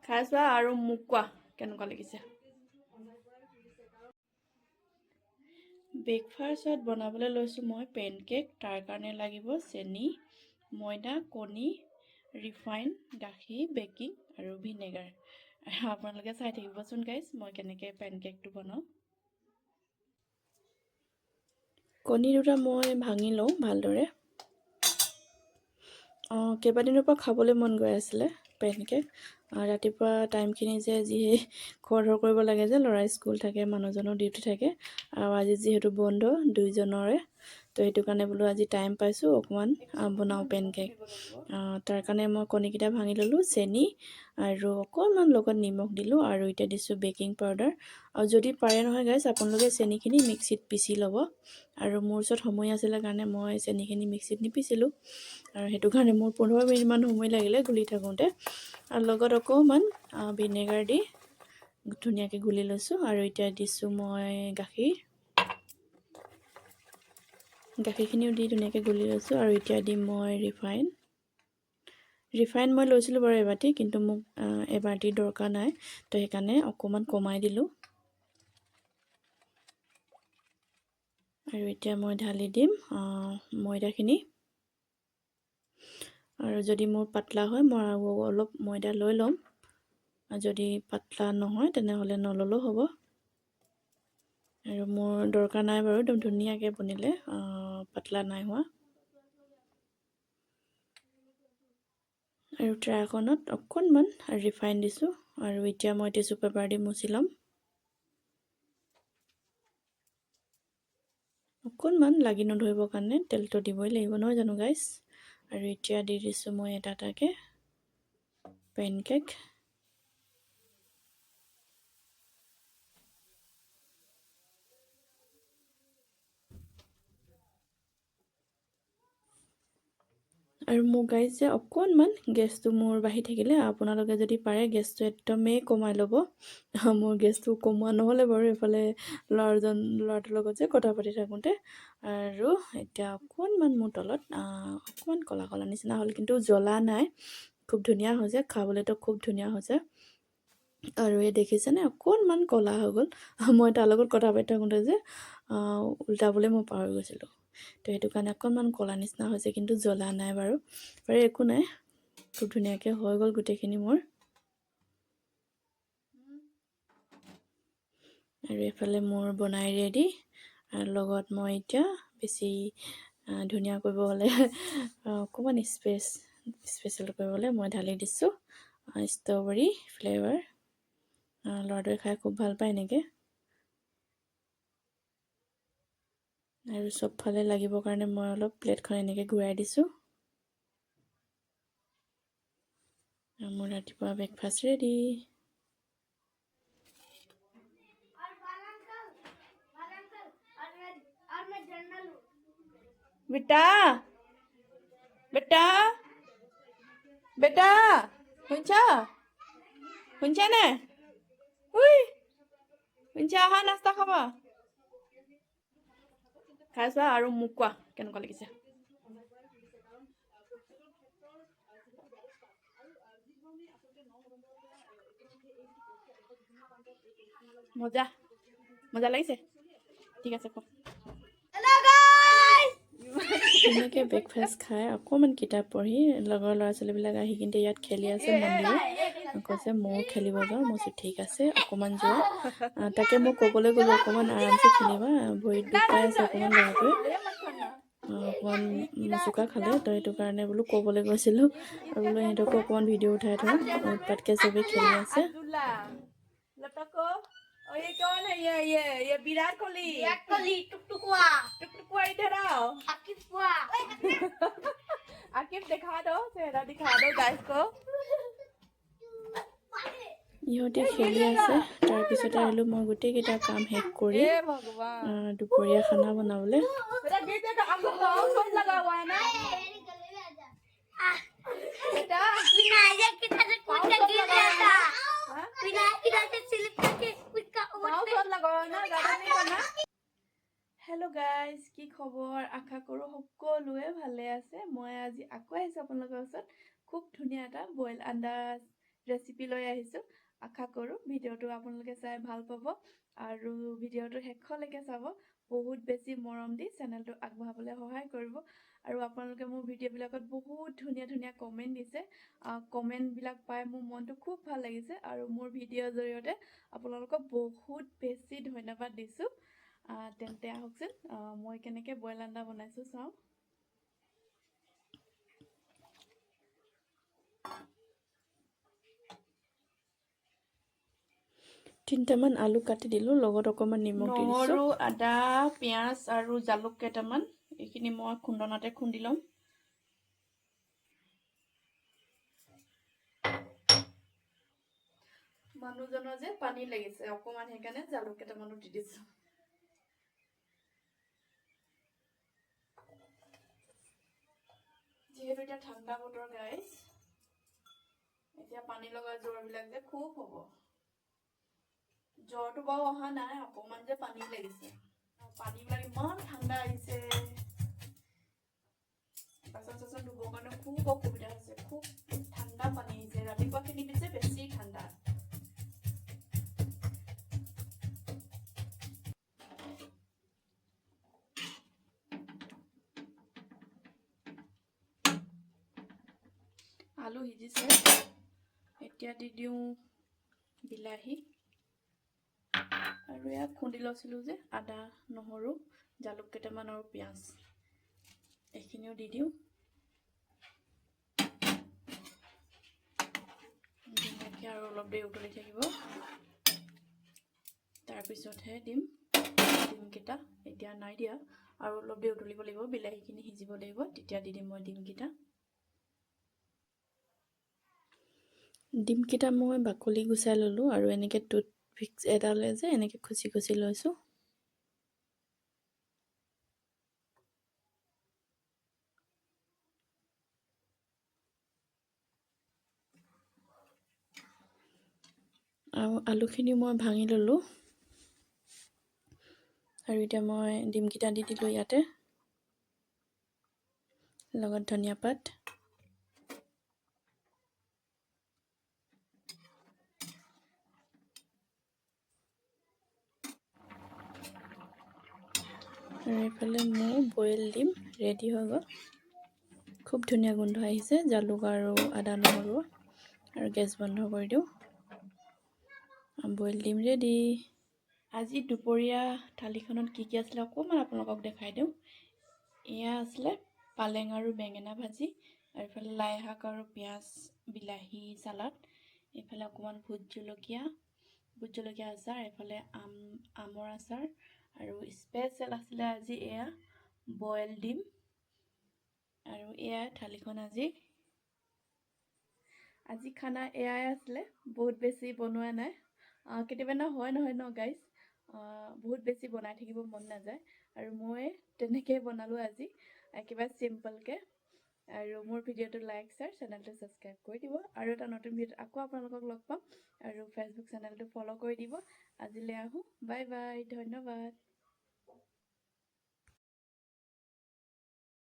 খাই চোৱা আৰু মোক কোৱা কেনেকুৱা লাগিছে। ব্ৰেকফাষ্টত বনাবলৈ লৈছোঁ মই পেনকেক। তাৰ কাৰণে লাগিব চেনি, ময়দা, কণী, ৰিফাইন, গাখীৰ, বেকিং আৰু ভিনেগাৰ। আপোনালোকে চাই থাকিবচোন গাইজ, মই কেনেকৈ পেনকেকটো বনাওঁ। কণী দুটা মই ভাঙি লওঁ ভালদৰে। কেইবাদিনৰ পৰা খাবলৈ মন গৈ আছিলে পেনকেক। ৰাতিপুৱা টাইমখিনি যে খৰধৰ কৰিব লাগে যে, ল'ৰা স্কুল থাকে, মানুহজনৰ ডিউটি থাকে, আৰু আজি যিহেতু বন্ধ দুইজনৰে, তো সেইটো কাৰণে বোলো আজি টাইম পাইছোঁ অকণমান বনাওঁ পেনকেক। তাৰ কাৰণে মই কণীকেইটা ভাঙি ল'লোঁ, চেনি আৰু অকণমান লগত নিমখ দিলোঁ, আৰু এতিয়া দিছোঁ বেকিং পাউডাৰ। আৰু যদি পাৰে নহয় গাইজ, আপোনালোকে চেনিখিনি মিক্সিত পিচি ল'ব। আৰু মোৰ ওচৰত সময় আছিলে কাৰণে মই চেনিখিনি মিক্সিত নিপিচিলোঁ, আৰু সেইটো কাৰণে মোৰ 15 মিনিটমান সময় লাগিলে গুলি থাকোঁতে। আৰু লগত অকণমান ভিনেগাৰ দি ধুনীয়াকৈ গুলি লৈছোঁ। আৰু এতিয়া দিছোঁ মই গাখীৰখিনিও দি ধুনীয়াকৈ গুলি লৈছোঁ। আৰু এতিয়া দিম মই ৰিফাইন মই লৈছিলোঁ বাৰু এবাটি, কিন্তু মোক এবাটি দৰকাৰ নাই, তো সেইকাৰণে অকণমান কমাই দিলোঁ। আৰু এতিয়া মই ঢালি দিম ময়দাখিনি। আৰু যদি মোৰ পাতলা হয় মই আৰু অলপ ময়দা লৈ ল'ম, আৰু যদি পাতলা নহয় তেনেহ'লে নল'লেও হ'ব। আৰু মোৰ দৰকাৰ নাই বাৰু, একদম ধুনীয়াকৈ বনিলে, পাতলা নাই হোৱা। আৰু ট্ৰাইখনত অকণমান ৰিফাইন দিছোঁ, আৰু এতিয়া মই টিচু পেপাৰ দি মুচি ল'ম। অকণমান লাগি নধৰিবৰ কাৰণে তেলটো দিবই লাগিব নহয় জানো গাইজ। আৰু এতিয়া দি দিছোঁ মই এটা এটাকৈ পেনকেক। আৰু মোৰ গাইজ যে অকণমান গেছটো মোৰ বাঢ়ি থাকিলে, আপোনালোকে যদি পাৰে গেছটো একদমেই কমাই ল'ব। মোৰ গেছটো কমোৱা নহ'লে বাৰু, এইফালে ল'ৰাটোৰ লগত যে কথা পাতি থাকোঁতে। আৰু এতিয়া অকণমান মোৰ তলত অকণমান ক'লা ক'লা নিচিনা হ'ল, কিন্তু জ্বলা নাই, খুব ধুনীয়া হৈছে, খাবলৈতো খুব ধুনীয়া হৈছে। আৰু এই দেখিছেনে অকণমান ক'লা হৈ গ'ল, মই তাৰ লগত কথা পাতি থাকোঁতে যে উল্টাবলৈ মই পাহৰি গৈছিলোঁ, তো সেইটো কাৰণে অকণমান ক'লা নিচিনা হৈছে, কিন্তু জ্বলা নাই বাৰু একো নাই, খুব ধুনীয়াকৈ হৈ গ'ল গোটেইখিনি মোৰ। আৰু এইফালে মোৰ বনাই ৰেডি। আৰু লগত মই এতিয়া বেছি ধুনীয়া কৰিব হ'লে অকণমান স্পেচিয়েল কৰিবলৈ মই ঢালি দিছোঁ ষ্ট্ৰবেৰী ফ্লেভাৰ। ল'ৰাটোৱে খাই খুব ভাল পায় এনেকৈ। আৰু চবফালে লাগিবৰ কাৰণে মই অলপ প্লেটখন এনেকৈ ঘূৰাই দিছোঁ। মোৰ ৰাতিপুৱা ব্ৰেকফাষ্ট ৰেডি। বেটা বেটা বেটা শুনছানে? শুনছা? আহা নাস্তা খাবা। খাই চোৱা আৰু মোক কোৱা কেনেকুৱা লাগিছে। মজা মজা লাগিছে, ঠিক আছে কওক। ধুনীয়াকৈ ব্ৰেকফাষ্ট খাই অকণমান কিতাপ পঢ়ি লগৰ ল'ৰা ছোৱালীবিলাক আহি কিন্তু ইয়াত খেলি আছে মন্দিৰত, কৈছে ময়ো খেলিব যাওঁ। মই কৈছোঁ ঠিক আছে অকণমান যোৱা। তাকে মই ক'বলৈ গ'লোঁ অকণমান আৰামছে খেলিবা, ভৰিত দুখ পাই আছে অকণমান ল'ৰাটোৱে, অকণমান মোচোকা খালে, তো সেইটো কাৰণে বোলো ক'বলৈ গৈছিলোঁ। আৰু বোলো সিহঁতকো অকণমান ভিডিঅ' উঠাই থওঁ, উৎপাতকৈ চবেই খেলি আছে। ये कौन है? ये विराट कोहली टुकटुकुआ इधर आओ। आकिब दिखा दो, चेहरा दिखा दो गाइस को। ইহঁতে খেলি আছে। তাৰপিছতে আহিলোঁ মই গোটেইকেইটা কাম শেষ কৰি দুপৰীয়া খানা বনাবলৈ। হেল্ল' গাইজ, কি খবৰ? আশা কৰোঁ সকলোৱে ভালে আছে। মই আজি আকৌ আহিছোঁ আপোনালোকৰ ওচৰত খুব ধুনীয়া এটা বইল আণ্ডা ৰেচিপি লৈ আহিছোঁ। আশা কৰোঁ ভিডিঅ'টো আপোনালোকে চাই ভাল পাব আৰু ভিডিঅ'টো শেষলৈকে চাব। বহুত বেছি মৰম দি চেনেলটো আগবঢ়াবলৈ সহায় কৰিব। আৰু আপোনালোকে মোৰ ভিডিঅ'বিলাকত বহুত ধুনীয়া ধুনীয়া কমেণ্ট দিছে। কমেণ্টবিলাক পাই মোৰ মনটো খুব ভাল লাগিছে আৰু মোৰ ভিডিঅ'ৰ জৰিয়তে আপোনালোকক বহুত বেছি ধন্যবাদ দিছোঁ। তেন্তে আহকচোন মই কেনেকৈ বইল আন্দা বনাইছোঁ চাওঁ। 3টামান আলু কাটি দিলোঁ, লগত অকণমান নিমখ দি দিছোঁ। নহৰু, আদা, পিঁয়াজ আৰু জালুক কেইটামান, এইখিনি মই খুন্দনাতে খুন্দি ল'ম। মানুহজনৰ যে পানী লাগিছে অকণমান, সেইকাৰণে জালুক কেইটামানো দি দিছোঁ। যিহেতু এতিয়া ঠাণ্ডা বতৰ গাইজ, এতিয়া পানী লগা জ্বৰবিলাক যে খুব হ'ব। জ্বৰটো বাৰু অহা নাই, অকণমান যে পানী লাগিছে। পানীবিলাক ইমান ঠাণ্ডা আহিছে, বাচন চাচন ধুবৰ কাৰণে খুব অসুবিধা হৈছে। খুব ঠাণ্ডা পানী আহিছে, ৰাতিপুৱাখিনি দিছে বেছি ঠাণ্ডা। আলু সিজিছে, এতিয়া দি দিওঁ বিলাহী আৰু ইয়াত খুন্দি লৈছিলোঁ যে আদা, নহৰু, জালুক কেইটামান আৰু পিঁয়াজ, এইখিনিও দি দিওঁ। ধুনীয়াকৈ আৰু অলপ দেৰি উতলি থাকিব, তাৰপিছতহে দিম ডিমকেইটা। এতিয়া নাই দিয়া, আৰু অলপ দেৰি উতলিব লাগিব, বিলাহীখিনি সিজিব লাগিব, তেতিয়া দি দিম মই ডিমকেইটা। ডিমকেইটা মই বাকলি গুচাই ল'লোঁ আৰু এনেকৈ টুথপিক এডালে যে এনেকৈ খুচি খুচি লৈছোঁ। আৰু আলুখিনি মই ভাঙি ল'লোঁ আৰু এতিয়া মই ডিমকেইটা দি দিলোঁ ইয়াতে, লগত ধনিয়া পাত। আৰু এইফালে মোৰ বইল ডিম ৰেডি হৈ গ'ল। খুব ধুনীয়া গোন্ধ আহিছে জালুক আৰু আদা নহৰু। আৰু গেছ বন্ধ কৰি দিওঁ। বইল ডিম ৰেডি। আজি দুপৰীয়া থালিখনত কি কি আছিলে অকণমান আপোনালোকক দেখাই দিওঁ। এয়া আছিলে পালেং আৰু বেঙেনা ভাজি, আৰু এইফালে লাই শাক আৰু পিঁয়াজ বিলাহী চালাড, এইফালে অকণমান ভোট জলকীয়া আচাৰ, এইফালে আমৰ আচাৰ, আৰু স্পেচিয়েল আছিলে আজি এয়া বইল ডিম। আৰু এয়া থালিখন আজি খানা এয়াই আছিলে। বহুত বেছি বনোৱা নাই, কেতিয়াবা নহয় ন গাইজ, বহুত বেছি বনাই থাকিব মন নাযায়, আৰু মই তেনেকৈ বনালোঁ আজি একেবাৰে চিম্পলকৈ। আৰু মোৰ ভিডিঅ'টো লাইক, শ্বেয়াৰ, চেনেলটো ছাবস্ক্ৰাইব কৰি দিব। আৰু এটা নতুন ভিডিঅ'ত আকৌ আপোনালোকক লগ পাম, আৰু ফেচবুক চেনেলটো ফ'ল' কৰি দিব। আজিলৈ আহোঁ, বাই বাই, ধন্যবাদ।